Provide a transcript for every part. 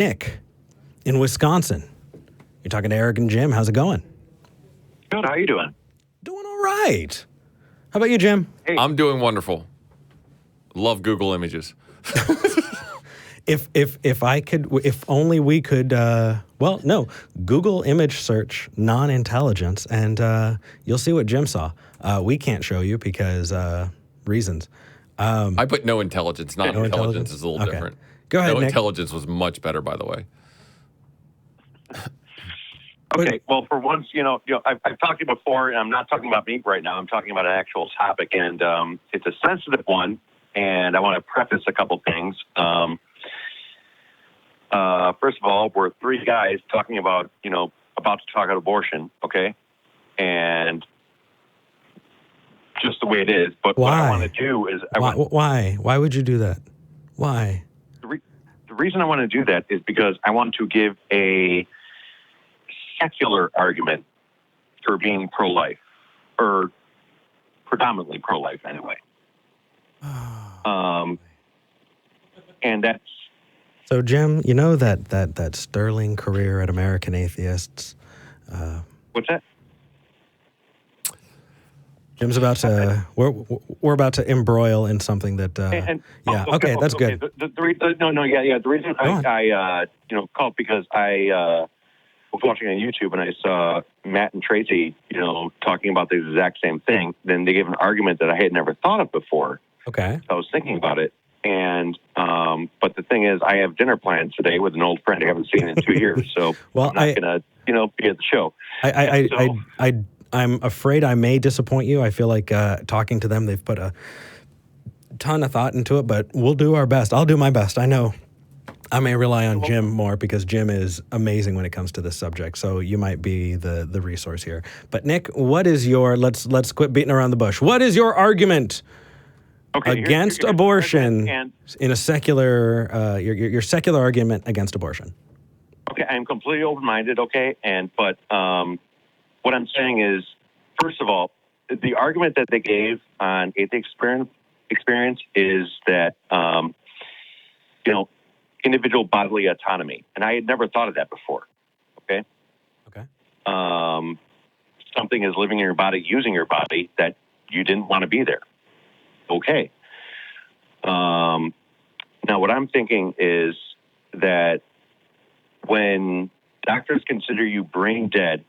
Nick in Wisconsin. You're talking to Eric and Jim. How's it going? Good. How you doing? Doing all right. How about you, Jim? Hey. I'm doing wonderful. Love Google Images. If only we could, Google image search non-intelligence, and you'll see what Jim saw. We can't show you because reasons. I put no intelligence. Non-intelligence is a little different. Go ahead, No Nick. intelligence was much better, by the way. Okay, well, for once, I've talked to you before, and I'm not talking about me right now. I'm talking about an actual topic, and it's a sensitive one, and I want to preface a couple things. First of all, we're three guys talking about, about to talk about abortion, okay? And just the way it is. But Why? what I want to do is... Why? Why would you do that? Why? The reason I want to do that is because I want to give a secular argument for being pro-life, or predominantly pro-life anyway. And that's... So, Jim, you know that sterling career at American Atheists. What's that? Jim's about to. We're about to embroil in something that. Okay, that's good. The reason I called because I was watching on YouTube and I saw Matt and Tracy, talking about the exact same thing. Then they gave an argument that I had never thought of before. Okay. So I was thinking about it, and but the thing is, I have dinner plans today with an old friend I haven't seen in 2 years. So I'm not gonna, be at the show. I'm afraid I may disappoint you. I feel like talking to them, they've put a ton of thought into it, but we'll do our best. I'll do my best. I know I may rely on Jim more because Jim is amazing when it comes to this subject. So you might be the resource here. But Nick, what is your, let's quit beating around the bush. What is your argument against abortion in a secular, your secular argument against abortion? Okay, I'm completely open-minded, okay? But what I'm saying is, first of all, the argument that they gave on atheist experience is that, individual bodily autonomy. And I had never thought of that before, okay? Okay. Something is living in your body, using your body, that you didn't want to be there. Okay. Now, what I'm thinking is that when doctors consider you brain dead,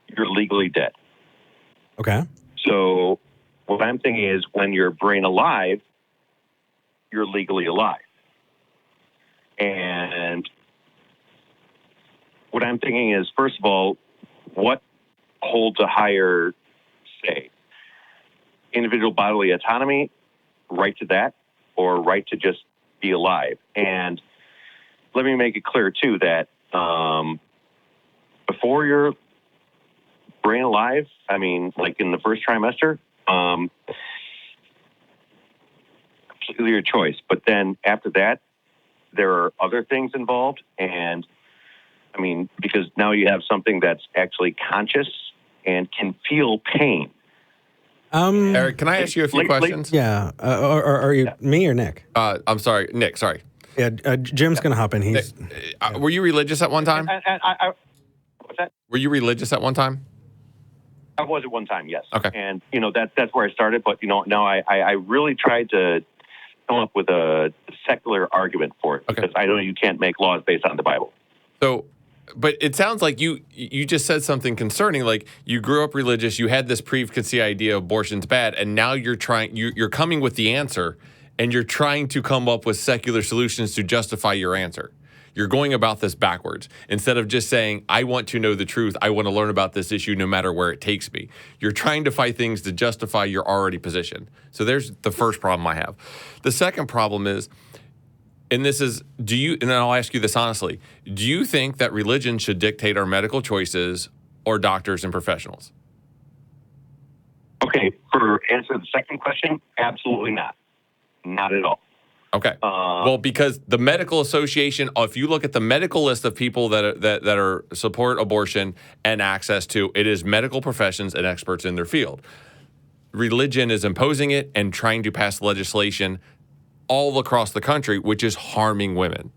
you're legally dead. Okay. So what I'm thinking is when you're brain alive, you're legally alive. And what I'm thinking is, first of all, what holds a higher say? Individual bodily autonomy, right to that, or right to just be alive? And let me make it clear, too, that before you're brain alive, I mean, like in the first trimester, completely your choice. But then after that, there are other things involved. And I mean, because now you have something that's actually conscious and can feel pain. Eric, can I ask you a few questions? Yeah. Or are you me or Nick? I'm sorry, Nick. Sorry. Yeah. Jim's going to hop in. He's. Were you religious at one time? What's that? Were you religious at one time? I was at one time, yes. Okay. And that's where I started. But now I really tried to come up with a secular argument for it, because I know you can't make laws based on the Bible. So, but it sounds like you just said something concerning. Like, you grew up religious, you had this preconceived idea abortion's bad, and now you're coming with the answer, and you're trying to come up with secular solutions to justify your answer. You're going about this backwards. Instead of just saying, I want to know the truth, I want to learn about this issue no matter where it takes me. You're trying to find things to justify your already position. So there's the first problem I have. The second problem is, and I'll ask you this honestly, do you think that religion should dictate our medical choices, or doctors and professionals? Okay, for answer the second question, absolutely not. Not at all. Okay. Well, because the medical association, if you look at the medical list of people that are support abortion and access to, it is medical professions and experts in their field. Religion is imposing it and trying to pass legislation all across the country, which is harming women.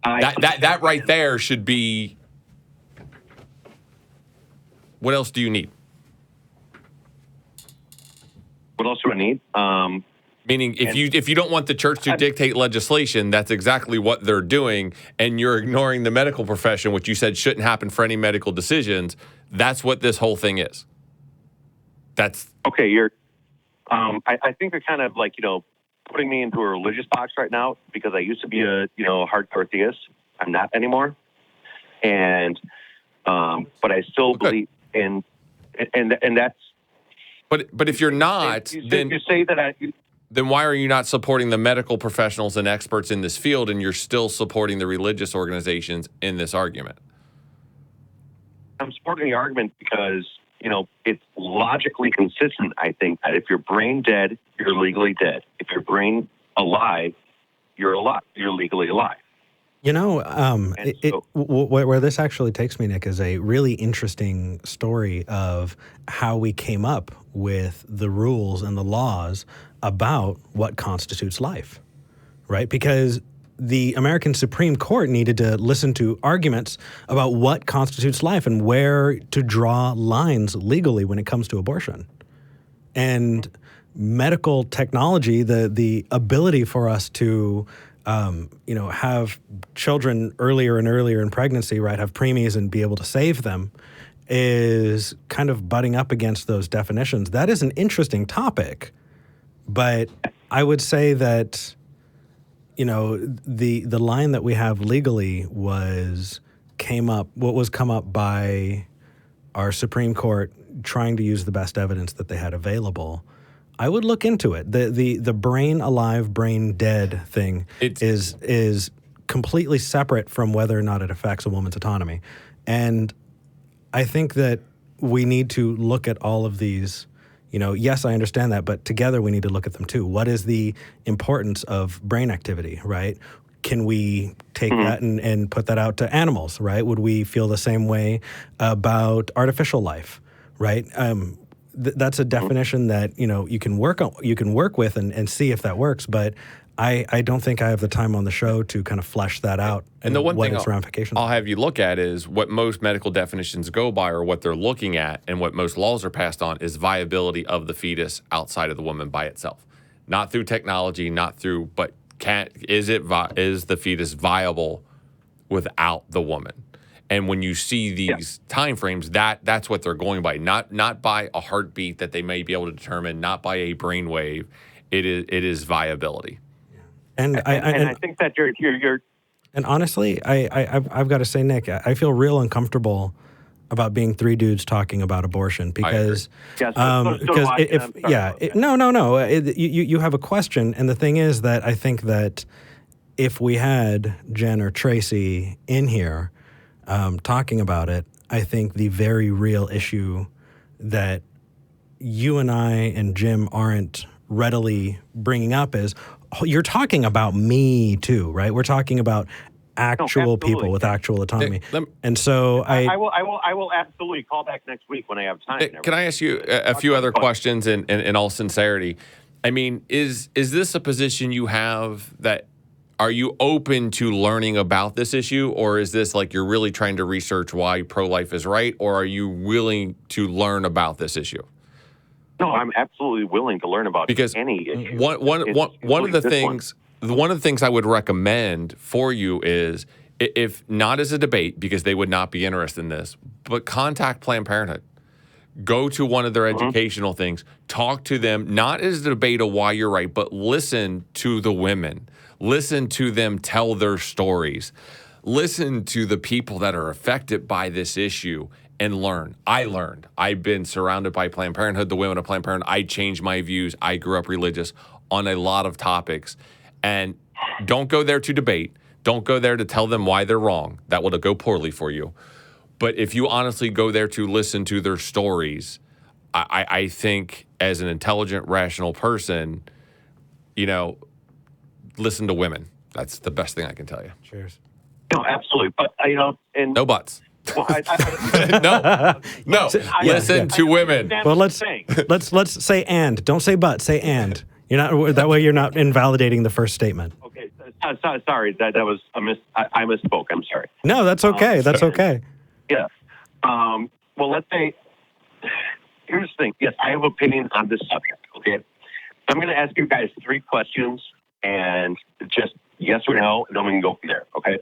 That right there should be. What else do you need? What else do I need? Meaning, if you don't want the church to dictate legislation, that's exactly what they're doing, and you're ignoring the medical profession, which you said shouldn't happen for any medical decisions. That's what this whole thing is. That's okay. I think they're kind of like, putting me into a religious box right now because I used to be a hardcore theist. I'm not anymore, and but I still believe in, and that's. But if you're not, then you say that then why are you not supporting the medical professionals and experts in this field, and you're still supporting the religious organizations in this argument? I'm supporting the argument because, it's logically consistent, I think, that if you're brain dead, you're legally dead. If you're brain alive, you're alive. You're legally alive. Where this actually takes me, Nick, is a really interesting story of how we came up with the rules and the laws about what constitutes life, right? Because the American Supreme Court needed to listen to arguments about what constitutes life and where to draw lines legally when it comes to abortion. And medical technology, the ability for us to have children earlier and earlier in pregnancy, right, have preemies and be able to save them, is kind of butting up against those definitions. That is an interesting topic, but I would say that, the line that we have legally was come up by our Supreme Court trying to use the best evidence that they had available. I would look into it. The brain alive, brain dead thing is completely separate from whether or not it affects a woman's autonomy. And I think that we need to look at all of these, yes, I understand that, but together we need to look at them too. What is the importance of brain activity, right? Can we take that and put that out to animals, right? Would we feel the same way about artificial life, right? That's a definition that you can work with and see if that works, but I don't think I have the time on the show to kind of flesh that out. And the one what thing its ramifications I'll have you look at is what most medical definitions go by, or what they're looking at, and what most laws are passed on is viability of the fetus outside of the woman by itself, not through technology, but is the fetus viable without the woman? And when you see these time frames, that's what they're going by, not by a heartbeat that they may be able to determine, not by a brainwave. It is viability. And I think that you're and honestly, I've got to say, Nick, I feel real uncomfortable about being three dudes talking about abortion because you have a question, and the thing is that I think that if we had Jen or Tracy in here talking about it, I think the very real issue that you and I and Jim aren't readily bringing up is you're talking about me too, right? We're talking about actual people with actual autonomy. And so I will absolutely call back next week when I have time. Can I ask you a few other questions in all sincerity? I mean, is this a position you have that are you open to learning about this issue, or is this like you're really trying to research why pro-life is right, or are you willing to learn about this issue? No, I'm absolutely willing to learn about any issue. One of the things I would recommend for you is, if not as a debate, because they would not be interested in this, but contact Planned Parenthood. Go to one of their educational things. Talk to them, not as a debate of why you're right, but listen to the women. Listen to them tell their stories. Listen to the people that are affected by this issue and learn. I learned. I've been surrounded by Planned Parenthood, the women of Planned Parenthood. I changed my views. I grew up religious on a lot of topics. And don't go there to debate. Don't go there to tell them why they're wrong. That will go poorly for you. But if you honestly go there to listen to their stories, I think as an intelligent, rational person, listen to women. That's the best thing I can tell you. Cheers. No, absolutely. But, and no buts. Well, no. Listen to women. Well, let's say and. Don't say but. Say and. You're not that way. You're not invalidating the first statement. Okay. Sorry, that was I misspoke. I'm sorry. No, that's okay. That's okay. Yeah. Well, let's say, here's the thing. Yes, I have opinions on this subject. Okay. I'm going to ask you guys 3 questions and just yes or no, and then we can go from there. Okay.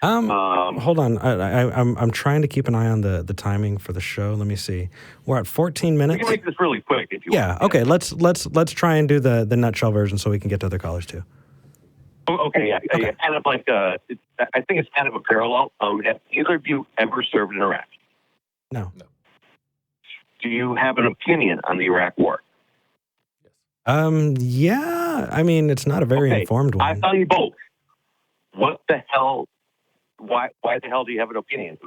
Hold on. I'm trying to keep an eye on the timing for the show. Let me see. We're at 14 minutes. We can make this really quick if you want. Okay. Let's try and do the nutshell version so we can get to other callers too. Okay. Yeah. Kind of like I think it's kind of a parallel. Have either of you ever served in Iraq? No. Do you have an opinion on the Iraq War? Yeah. I mean, it's not a very informed one. I'll tell you both. What the hell? Why the hell do you have an opinion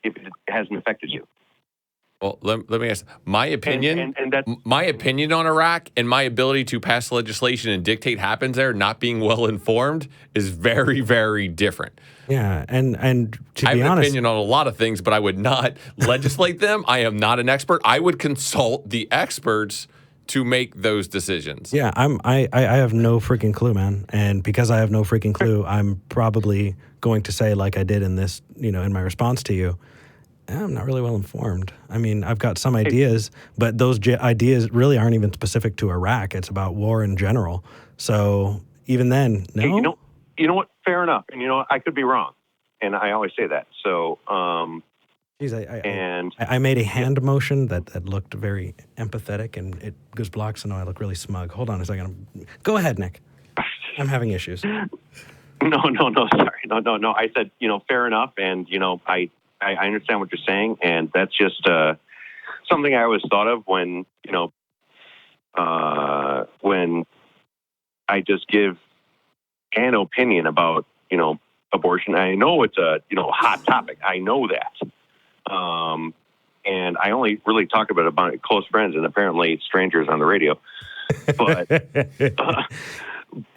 if it hasn't affected you? Well, let me ask. My opinion, and my opinion on Iraq and my ability to pass legislation and dictate happens there, not being well informed, is very, very different. Yeah, and to I be have an honest, opinion on a lot of things, but I would not legislate them. I am not an expert. I would consult the experts to make those decisions. Yeah, I have no freaking clue, man. And because I have no freaking clue, I'm probably going to say, like I did in this, in my response to you, I'm not really well informed. I mean, I've got some ideas, but those ideas really aren't even specific to Iraq. It's about war in general. So even then, no. Hey, you know what? Fair enough. And I could be wrong, and I always say that. So, geez, I made a hand motion that looked very empathetic, and it goes blocks, and I look really smug. Hold on a second. Go ahead, Nick. I'm having issues. No, sorry. No. I said, fair enough, and, I understand what you're saying, and that's just something I always thought of when I just give an opinion about, abortion. I know it's a, hot topic. I know that. And I only really talk about it close friends and apparently strangers on the radio. But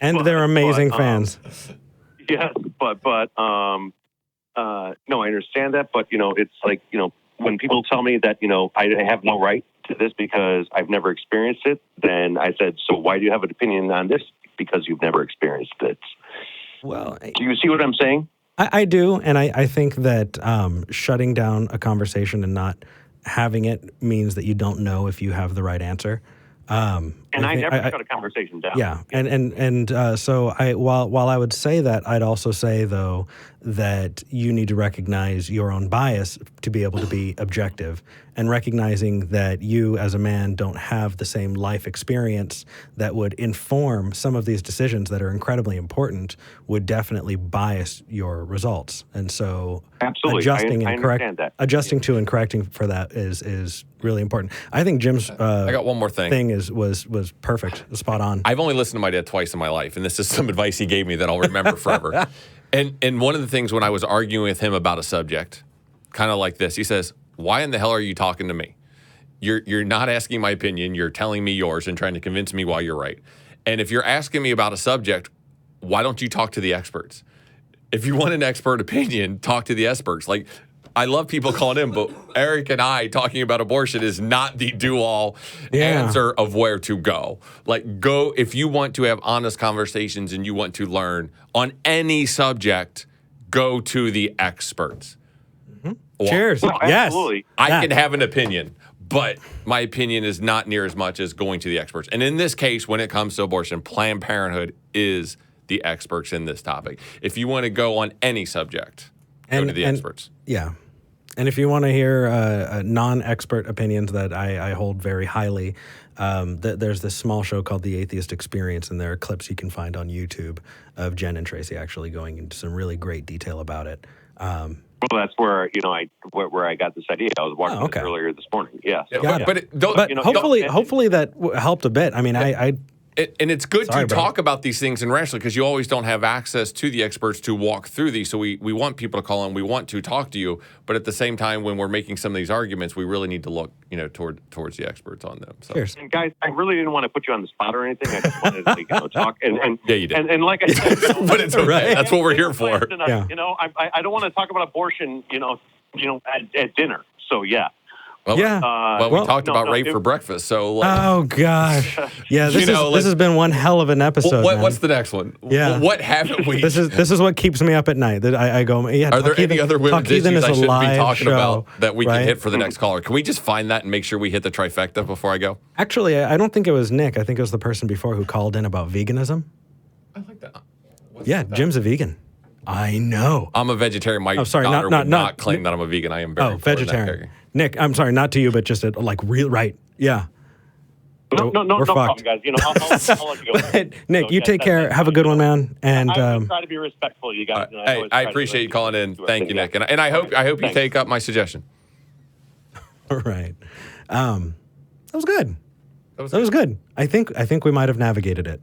and they're amazing fans. Yes, but no, I understand that. But it's like when people tell me that I have no right to this because I've never experienced it, then I said, so why do you have an opinion on this? Because you've never experienced it. Well, do you see what I'm saying? I do, and I think that shutting down a conversation and not having it means that you don't know if you have the right answer. And I never shut a conversation down. Yeah, and so while I would say that, I'd also say though that you need to recognize your own bias to be able to be objective, and recognizing that you as a man don't have the same life experience that would inform some of these decisions that are incredibly important would definitely bias your results. And so absolutely adjusting I understand that. Adjusting to and correcting for that is really important. I think Jim's I got one more thing. Was perfect, spot on. I've only listened to my dad twice in my life, and this is some advice he gave me that I'll remember forever. And one of the things when I was arguing with him about a subject, kind of like this, he says, "Why in the hell are you talking to me? You're not asking my opinion. You're telling me yours and trying to convince me why you're right. And if you're asking me about a subject, why don't you talk to the experts? If you want an expert opinion, talk to the experts." Like, I love people calling in, but Eric and I talking about abortion is not the do-all answer of where to go. Like, go, if you want to have honest conversations and you want to learn on any subject, go to the experts. Mm-hmm. Cheers. Well, yes. Absolutely. I can have an opinion, but my opinion is not near as much as going to the experts. And in this case, when it comes to abortion, Planned Parenthood is the experts in this topic. If you want to go on any subject, go to the experts. Yeah. And if you want to hear non-expert opinions that I hold very highly, there's this small show called The Atheist Experience, and there are clips you can find on YouTube of Jen and Tracy actually going into some really great detail about it. Well, that's where where I got this idea. I was watching this earlier this morning. Yeah, so, But hopefully that helped a bit. I mean, And it's good to talk about these things in rationally because you always don't have access to the experts to walk through these. So we want people to call in. We want to talk to you. But at the same time, when we're making some of these arguments, we really need to look, towards the experts on them. So. Cheers. And guys, I really didn't want to put you on the spot or anything. I just wanted to talk. And yeah, you did. And like I said, but it's okay. Right. That's what we're here for. I don't want to talk about abortion, at dinner. So yeah. Well, Yeah. we talked about rape it- for breakfast, so like, Oh gosh. Yeah, this You know, this has been one hell of an episode. man. what's the next one? Yeah. What haven't we? This is what keeps me up at night. That I go. Yeah. Are there any other women's issues I shouldn't be talking about that we can right? hit for the next caller? Can we just find that and make sure we hit the trifecta before I go? Actually, I don't think it was Nick. I think it was the person before who called in about veganism. I like that. Yeah, Jim's a vegan. I know. I'm a vegetarian. My sorry, daughter not- would not claim that I'm a vegan. I am very Vegetarian. Nick, I'm sorry, not to you, but just real right. Yeah. No We're problem, fucked. guys. I'll let you go. But, Nick, you yeah, take care. Have a good one, man. And I try to be respectful of you guys. Hey, I appreciate you calling in. Thank you, Nick. And I hope you take up my suggestion. all right. That was good. That was good. I think we might have navigated it.